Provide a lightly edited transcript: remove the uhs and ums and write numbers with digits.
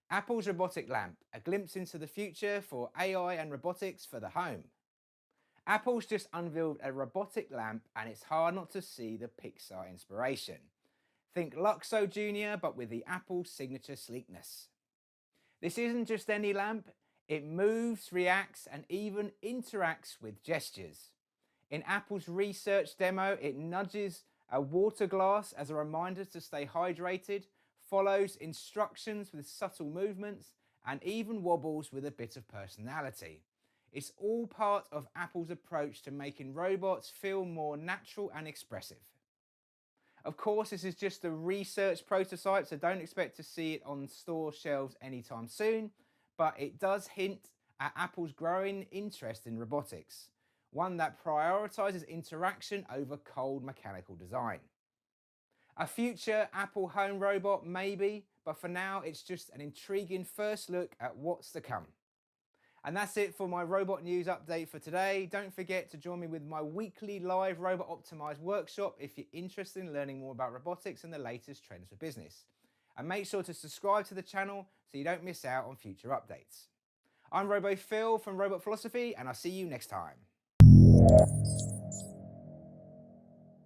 Apple's robotic lamp, a glimpse into the future for AI and robotics for the home. Apple's just unveiled a robotic lamp and it's hard not to see the Pixar inspiration. Think Luxo Jr, but with the Apple signature sleekness. This isn't just any lamp, it moves, reacts, and even interacts with gestures. In Apple's research demo, it nudges a water glass as a reminder to stay hydrated, follows instructions with subtle movements, and even wobbles with a bit of personality. It's all part of Apple's approach to making robots feel more natural and expressive. Of course, this is just a research prototype, so don't expect to see it on store shelves anytime soon, but it does hint at Apple's growing interest in robotics, one that prioritizes interaction over cold mechanical design. A future Apple home robot, maybe, but for now it's just an intriguing first look at what's to come. And that's it for my robot news update for today. Don't forget to join me with my weekly live Robot Optimise workshop if you're interested in learning more about robotics and the latest trends for business. And make sure to subscribe to the channel so you don't miss out on future updates. I'm RoboPhil from Robot Philosophy, and I'll see you next time.